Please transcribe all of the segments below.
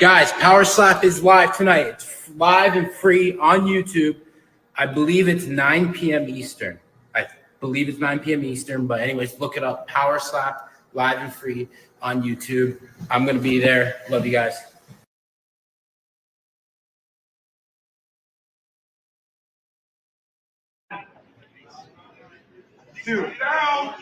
Guys, Power Slap is live tonight. It's live and free on YouTube. I believe it's 9 p.m. Eastern. I believe it's 9 p.m. Eastern. But anyways, look it up. Power Slap, live and free on YouTube. I'm going to be there. Love you guys. Two down.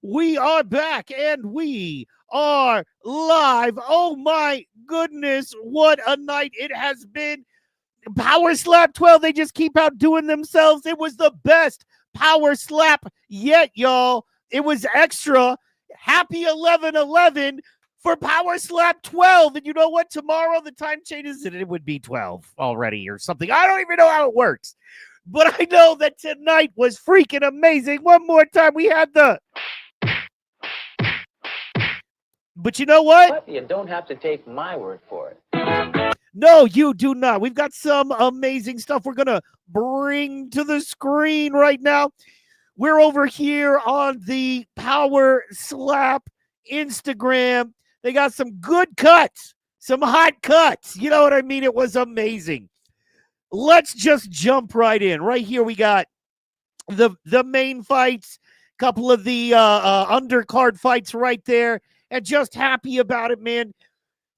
We are back and we are live. Oh my goodness, what a night it has been. Power Slap 12, they just keep outdoing themselves. It was the best Power Slap yet, y'all. It was extra. Happy 11/11 for Power Slap 12. And you know what? Tomorrow the time changes and it would be 12 already or something. I don't even know how it works. But I know that tonight was freaking amazing. One more time, we had the... But you know what? But you don't have to take my word for it. No, you do not. We've got some amazing stuff we're going to bring to the screen right now. We're over here on the Power Slap Instagram. They got some good cuts, some hot cuts. You know what I mean? It was amazing. Let's just jump right in. Right here we got the main fights, a couple of the undercard fights right there. And just happy about it, man.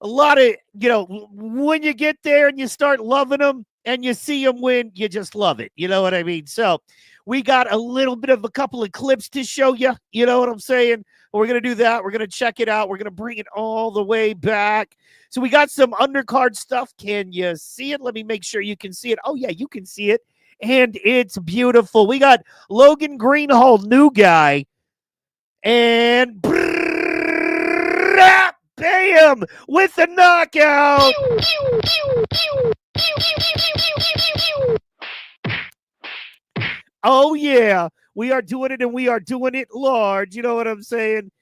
A lot of, you know, when you get there and you start loving them and you see them win, you just love it. You know what I mean? So we got a little bit of a couple of clips to show you. You know what I'm saying? We're going to do that. We're going to check it out. We're going to bring it all the way back. So we got some undercard stuff. Can you see it? Let me make sure you can see it. Oh, yeah, you can see it. And it's beautiful. We got Logan Greenhall, new guy. And... bam! With the knockout! Oh, yeah. We are doing it, and we are doing it large. You know what I'm saying?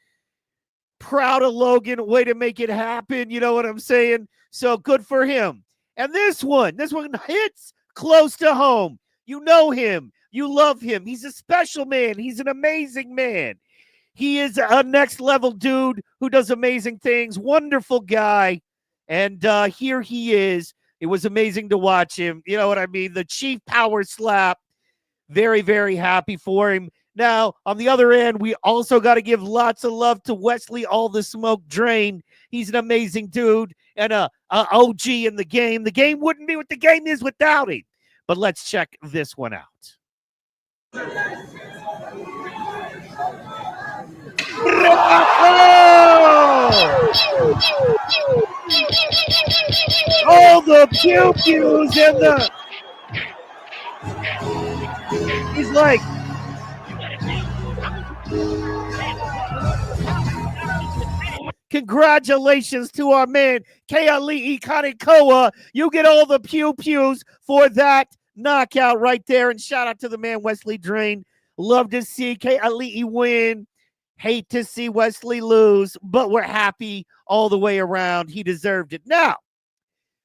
Proud of Logan. Way to make it happen. You know what I'm saying? So good for him. And this one hits close to home. You know him. You love him. He's a special man. He's an amazing man. He is a next-level dude who does amazing things, wonderful guy, and here he is. It was amazing to watch him. You know what I mean? The Chief Power Slap. Very, very happy for him. Now, on the other end, we also got to give lots of love to Wesley All the Smoke Drain. He's an amazing dude and a OG in the game. The game wouldn't be what the game is without him. But let's check this one out. Oh, the pew-pews and the... He's like... Congratulations to our man, Keali'i Kanikoa. You get all the pew-pews for that knockout right there. And shout out to the man, Wesley Drain. Love to see Keali'i win. Hate to see Wesley lose, but we're happy all the way around. He deserved it. Now,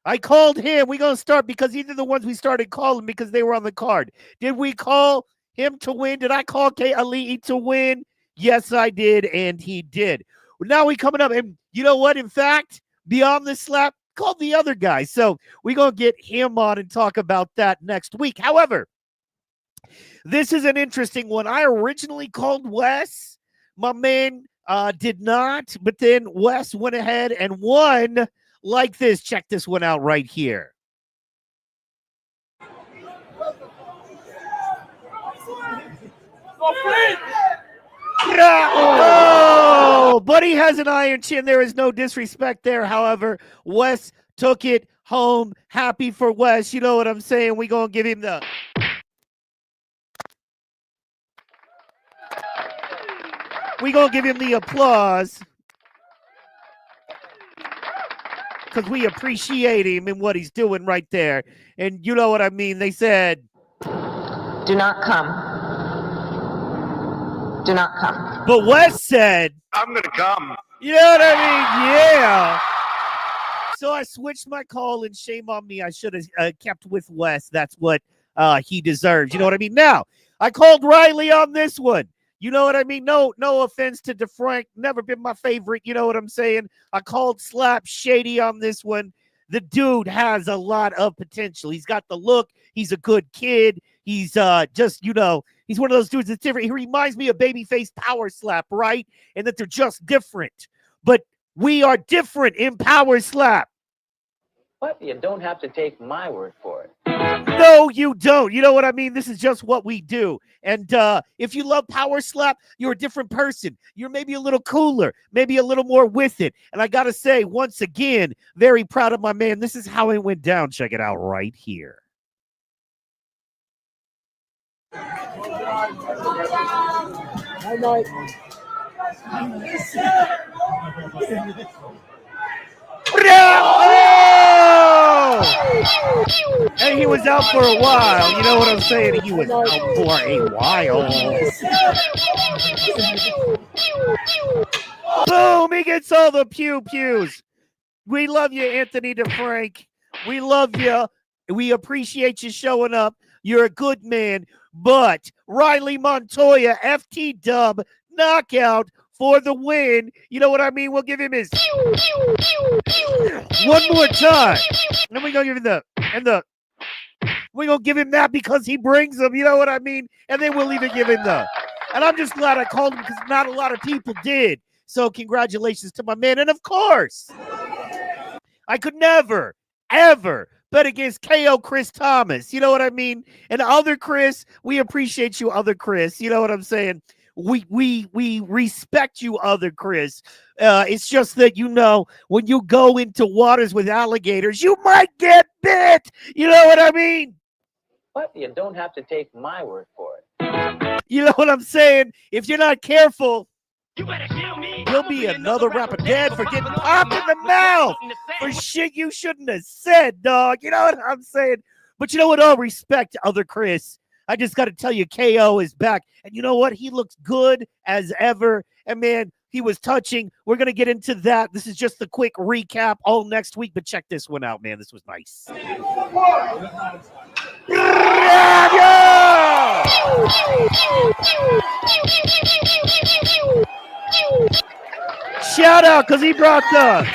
I called him. We're going to start because these are the ones we started calling because they were on the card. Did we call him to win? Did I call Keali'i to win? Yes, I did, and he did. Now we coming up, and you know what? In fact, beyond the slap, called the other guy. So we're going to get him on and talk about that next week. However, this is an interesting one. I originally called Wes. My man did not, but then Wes went ahead and won like this. Check this one out right here. Oh, but he has an iron chin. There is no disrespect there. However, Wes took it home. Happy for Wes. You know what I'm saying? We're going to give him the... We're going to give him the applause because we appreciate him and what he's doing right there. And you know what I mean? They said, do not come. Do not come. But Wes said, I'm going to come. You know what I mean? Yeah. So I switched my call, and shame on me. I should have kept with Wes. That's what he deserves. You know what I mean? Now, I called Riley on this one. You know what I mean? No offense to DeFrank. Never been my favorite. You know what I'm saying? I called Slap shady on this one. The dude has a lot of potential. He's got the look. He's a good kid. He's just, he's one of those dudes that's different. He reminds me of Babyface Power Slap, right? And that they're just different. But we are different in Power Slap. But you don't have to take my word for it. No, you don't. You know what I mean? This is just what we do. And if you love Power Slap, you're a different person. You're maybe a little cooler, maybe a little more with it. And I got to say, once again, very proud of my man. This is how it went down. Check it out right here. And he was out for a while. You know what I'm saying? He was out for a while. Boom! He gets all the pew-pews. We love you, Anthony DeFrank. We love you. We appreciate you showing up. You're a good man. But Riley Montoya, FT Dub, knockout for the win. You know what I mean? We'll give him his one more time. And we're going to give him we're going to give him that because he brings them. You know what I mean? And then we'll even give him and I'm just glad I called him because not a lot of people did. So congratulations to my man. And of course, I could never, ever bet against KO Chris Thomas. You know what I mean? And other Chris, we appreciate you, other Chris. You know what I'm saying? We respect you, other Chris. It's just that, when you go into waters with alligators, you might get bit. You know what I mean? But you don't have to take my word for it. You know what I'm saying? If you're not careful, you better kill me. You'll be another rapper dead for getting popped in the mouth for shit you shouldn't have said, dog. You know what I'm saying? But you know what? All respect, other Chris. I just got to tell you, KO is back. And you know what? He looks good as ever. And, man, he was touching. We're going to get into that. This is just a quick recap all next week. But check this one out, man. This was nice. Shout out because he brought him.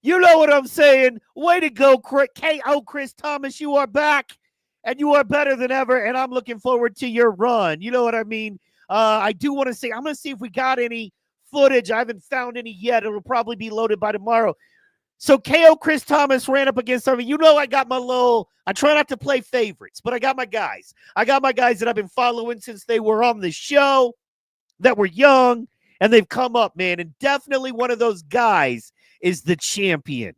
You know what I'm saying? Way to go, KO Chris Thomas. You are back, and you are better than ever, and I'm looking forward to your run. You know what I mean? I do want to say, I'm going to see if we got any footage. I haven't found any yet. It'll probably be loaded by tomorrow. So KO Chris Thomas ran up against something. I got my I try not to play favorites, but I got my guys. I got my guys that I've been following since they were on the show, that were young, and they've come up, man. And definitely one of those guys is the champion.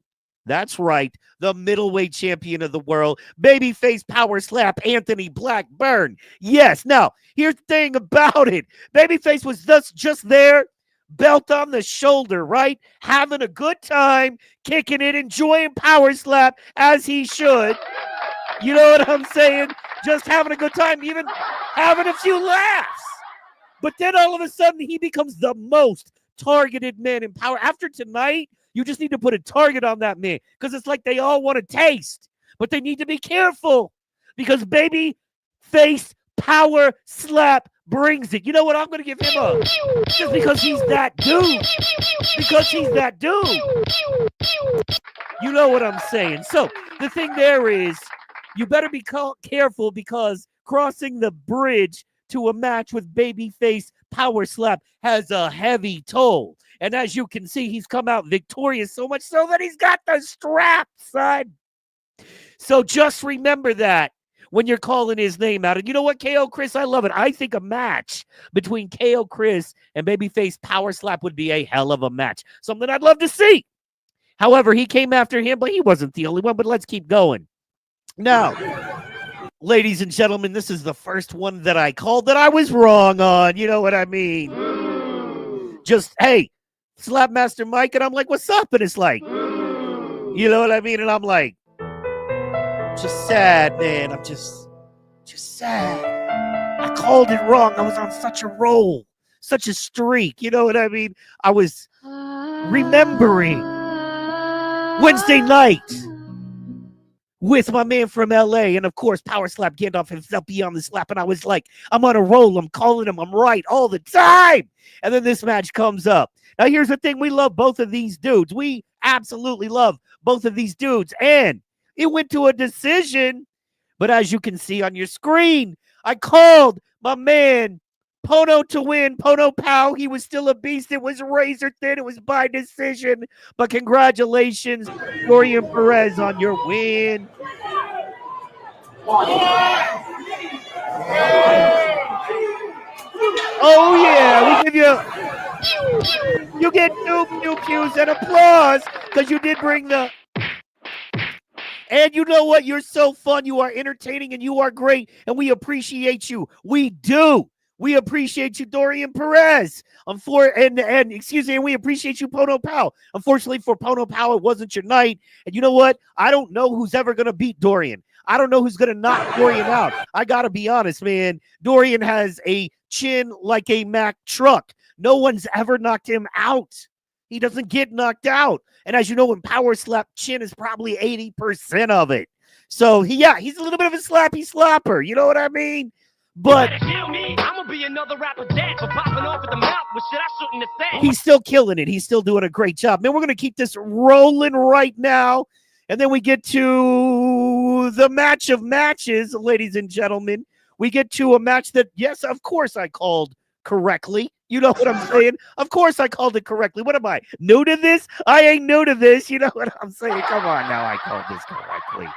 That's right, the middleweight champion of the world, Babyface Power Slap, Anthony Blackburn. Yes, now, here's the thing about it. Babyface was just there, belt on the shoulder, right? Having a good time, kicking it, enjoying Power Slap as he should. You know what I'm saying? Just having a good time, even having a few laughs. But then all of a sudden, he becomes the most targeted man in Power. After tonight, you just need to put a target on that man because it's like they all want to taste, but they need to be careful because Babyface Power Slap brings it. You know what? I'm going to give him a just because he's that dude. Because he's that dude. You know what I'm saying? So the thing there is you better be careful because crossing the bridge to a match with Babyface Power Slap has a heavy toll. And as you can see, he's come out victorious, so much so that he's got the strap, son. So just remember that when you're calling his name out. And you know what, KO Chris? I love it. I think a match between KO Chris and Babyface Power Slap would be a hell of a match. Something I'd love to see. However, he came after him, but he wasn't the only one. But let's keep going. Now, ladies and gentlemen, this is the first one that I called that I was wrong on. You know what I mean? Just, hey, Slapmaster Mike, and I'm like, what's up? And it's like, you know what I mean? And I'm like, just sad, man. I'm just sad. I called it wrong. I was on such a roll, such a streak. You know what I mean? I was remembering Wednesday night with my man from LA. And of course, Power Slap Gandalf himself beyond the slap. And I was like, I'm on a roll. I'm calling him. I'm right all the time. And then this match comes up. Now, here's the thing. We love both of these dudes. We absolutely love both of these dudes. And it went to a decision. But as you can see on your screen, I called my man Pono to win. Pono Pow. He was still a beast. It was razor thin. It was by decision. But congratulations, Dorian Perez, on your win. Oh, yeah. We give you get 2 pew pews and applause because you did bring the. And you know what? You're so fun. You are entertaining and you are great. And we appreciate you. We do. We appreciate you, Dorian Perez. Excuse me, and we appreciate you, Pono Pow. Unfortunately for Pono Pow, it wasn't your night. And you know what? I don't know who's ever going to beat Dorian. I don't know who's going to knock Dorian out. I got to be honest, man. Dorian has a chin like a Mack truck. No one's ever knocked him out. He doesn't get knocked out. And as you know, in Power Slap, chin is probably 80% of it. So, he's a little bit of a slappy slapper. You know what I mean? But I'm gonna be another rapper dead for popping off at the mouth with shit I shouldn't have said. He's still killing it. He's still doing a great job. Man, we're gonna keep this rolling right now. And then we get to the match of matches, ladies and gentlemen. We get to a match that, yes, of course I called correctly. You know what I'm saying? Of course I called it correctly. What am I, new to this? I ain't new to this. You know what I'm saying? Come on now, I called this correctly.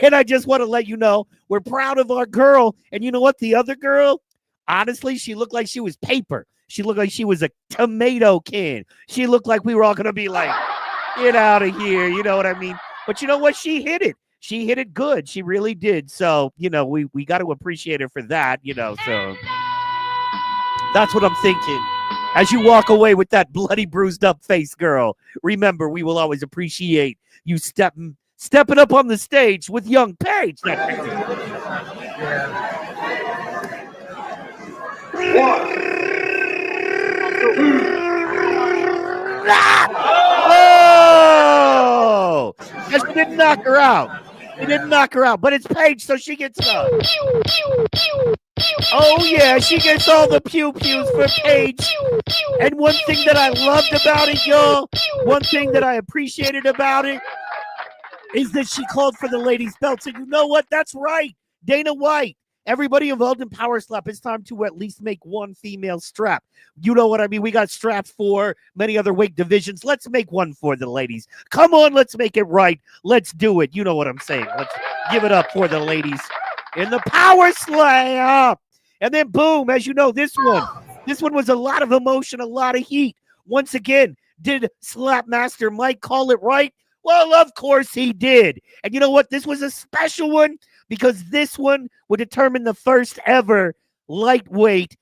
And I just want to let you know, we're proud of our girl. And you know what? The other girl, honestly, she looked like she was paper. She looked like she was a tomato can. She looked like we were all going to be like, get out of here. You know what I mean? But you know what? She hit it. She hit it good. She really did. So, you know, we got to appreciate her for that, you know. So that's what I'm thinking. As you walk away with that bloody, bruised up face, girl, remember, we will always appreciate you stepping up on the stage with young Paige. Oh! Yes, he didn't knock her out. He didn't knock her out, but it's Paige, so she gets Oh, yeah, she gets all the pew-pews for Paige. And one thing that I loved about it, y'all, one thing that I appreciated about it, is that she called for the ladies' belts. And you know what? That's right. Dana White. Everybody involved in Power Slap, it's time to at least make one female strap. You know what I mean? We got straps for many other weight divisions. Let's make one for the ladies. Come on, let's make it right. Let's do it. You know what I'm saying. Let's give it up for the ladies in the Power Slap. And then boom, as you know, this one was a lot of emotion, a lot of heat. Once again, did Slap Master Mike call it right? Well, of course he did. And you know what? This was a special one because this one would determine the first ever lightweight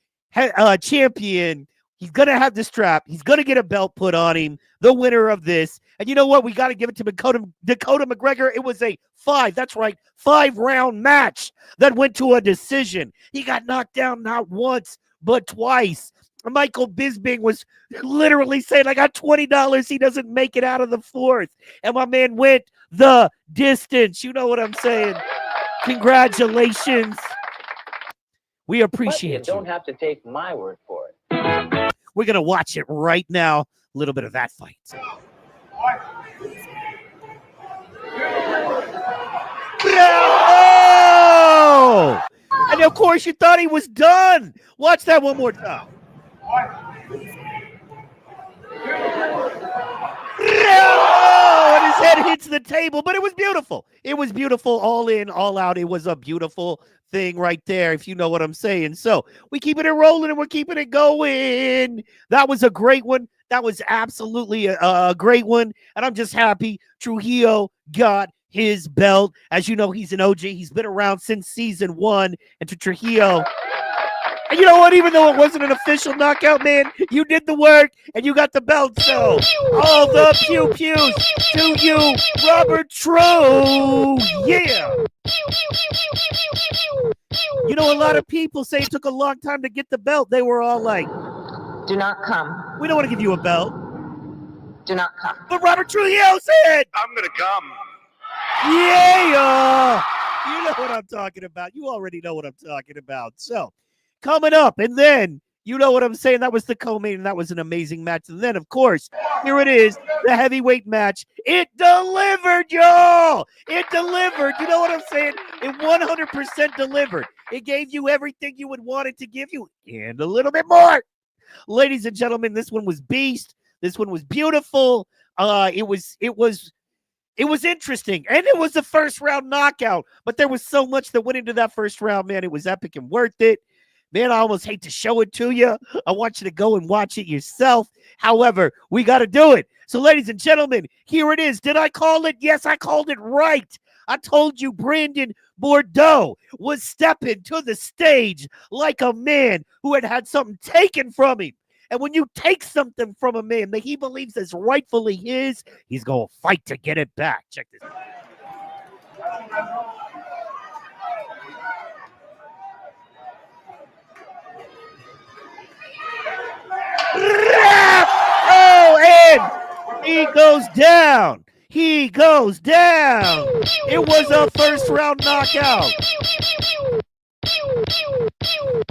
champion. He's going to have the strap. He's going to get a belt put on him, the winner of this. And you know what? We got to give it to Dakota McGregor. It was a 5-round match that went to a decision. He got knocked down not once, but twice. Michael Bisping was literally saying, I got $20. He doesn't make it out of the fourth. And my man went the distance. You know what I'm saying? Congratulations. We appreciate you. Don't have to take my word for it. We're going to watch it right now. A little bit of that fight. No! And of course you thought he was done. Watch that one more time. No! And his head hits the table, but it was beautiful. It was beautiful, all in, all out. It was a beautiful thing right there, if you know what I'm saying. So we keeping it rolling and we're keeping it going. That was a great one. That was absolutely a great one. And I'm just happy Trujillo got his belt. As you know, he's an OG. He's been around since season 1. And to Trujillo, and you know what? Even though it wasn't an official knockout, man, you did the work and you got the belt. So all the pew-pews to you, Robert True. Yeah. You know, a lot of people say it took a long time to get the belt. They were all like, Do not come. we don't want to give you a belt. Do not come. But Robert Trujillo said, I'm gonna come. yeah. You know what I'm talking about. You already know what I'm talking about. So, coming up, and then you know what I'm saying. That was the co-main, and that was an amazing match. And then, of course, here it is, the heavyweight match. It delivered, y'all. It delivered. You know what I'm saying? It 100% delivered. It gave you everything you would want it to give you, and a little bit more. Ladies and gentlemen, this one was beast. This one was beautiful. It was interesting, and it was a first round knockout, but there was so much that went into that first round, man. It was epic and worth it. Man, I almost hate to show it to you. I want you to go and watch it yourself. However, we got to do it. So, ladies and gentlemen, here it is. Did I call it? Yes, I called it right. I told you Brandon Bordeaux was stepping to the stage like a man who had had something taken from him. And when you take something from a man that he believes is rightfully his, he's going to fight to get it back. Check this out. Oh, and he goes down. He goes down. It was a first round knockout.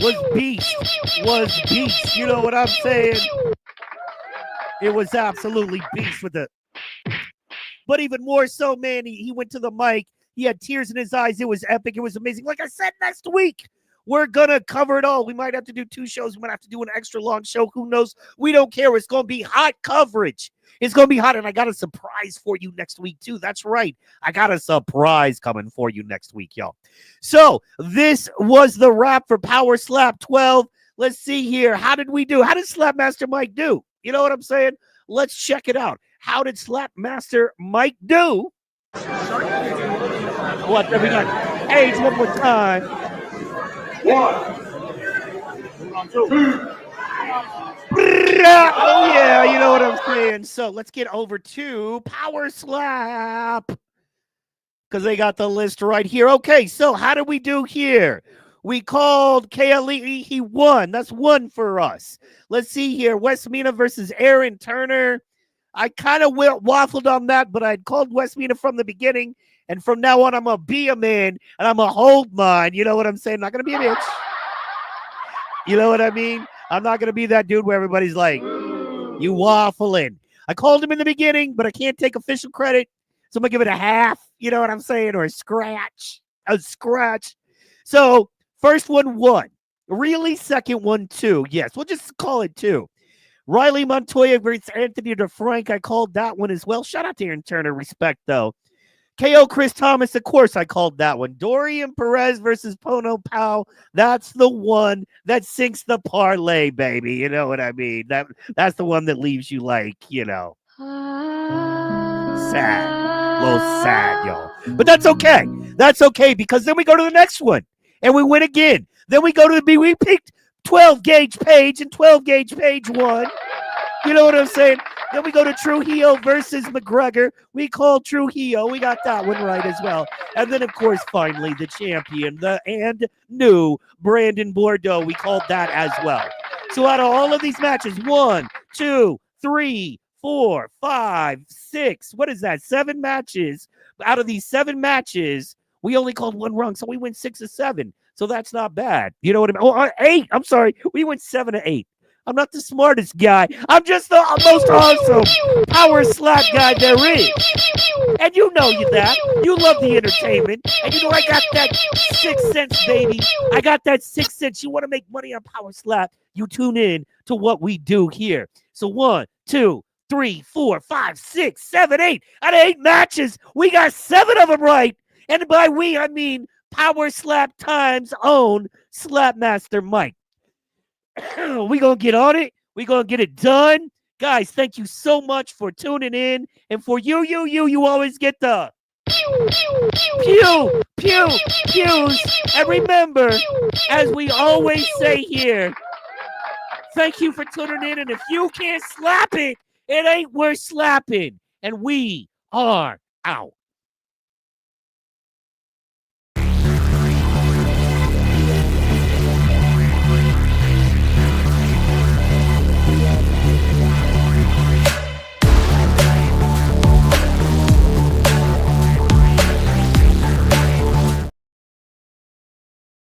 Was beast. You know what I'm saying? It was absolutely beast with it. But even more so, man, he went to the mic. He had tears in his eyes. It was epic. It was amazing. Like I said, next week, we're going to cover it all. We might have to do 2 shows. We might have to do an extra long show. Who knows? We don't care. It's going to be hot coverage. It's going to be hot, and I got a surprise for you next week, too. That's right. I got a surprise coming for you next week, y'all. So this was the wrap for Power Slap 12. Let's see here. How did we do? How did Slapmaster Mike do? You know what I'm saying? Let's check it out. How did Slapmaster Mike do? What? We got Age one more time. 1, 2. Oh, yeah, you know what I'm saying. So let's get over to Power Slap because they got the list right here. Okay, so how did we do here? We called KLE. He won. That's 1 for us. Let's see here. Wes Mina versus Aaron Turner. I kind of waffled on that, but I'd called Wes Mina from the beginning. And from now on, I'm going to be a man and I'm going to hold mine. You know what I'm saying? I'm not going to be a bitch. You know what I mean? I'm not going to be that dude where everybody's like, you waffling. I called him in the beginning, but I can't take official credit. So I'm going to give it a half. You know what I'm saying? Or a scratch. A scratch. So first one, 1. Really? Second one, 2. Yes, we'll just call it 2. Riley Montoya versus Anthony DeFrank. I called that one as well. Shout out to Aaron Turner. Respect, though. KO Chris Thomas, of course, I called that one. Dorian Perez versus Pono Pao. That's the one that sinks the parlay, baby. You know what I mean? That's the one that leaves you like, you know, sad. A little sad, y'all. But that's okay. That's okay because then we go to the next one and we win again. Then we go to we picked 12 gauge page and 12 gauge page 1. You know what I'm saying? Then we go to Trujillo versus McGregor. We called Trujillo. We got that one right as well. And then, of course, finally, the champion, and new Brandon Bordeaux. We called that as well. So out of all of these matches, 1, 2, 3, 4, 5, 6. What is that? 7 matches. Out of these 7 matches, we only called 1 wrong. So we went 6 of 7. So that's not bad. You know what I mean? Oh, 8. I'm sorry. We went 7 of 8. I'm not the smartest guy. I'm just the most awesome power slap guy there is. And you know that. You love the entertainment. And you know I got that 6 cents, baby. I got that 6 cents. You want to make money on power slap, you tune in to what we do here. So 1, 2, 3, 4, 5, 6, 7, 8. Out of 8 matches, we got 7 of them right. And by we, I mean Power Slap Time's own Slapmaster Mike. We gonna get on it. We gonna get it done. Guys, thank you so much for tuning in. And for you always get the pews. And remember, as we always say here, thank you for tuning in. And if you can't slap it, it ain't worth slapping. And we are out.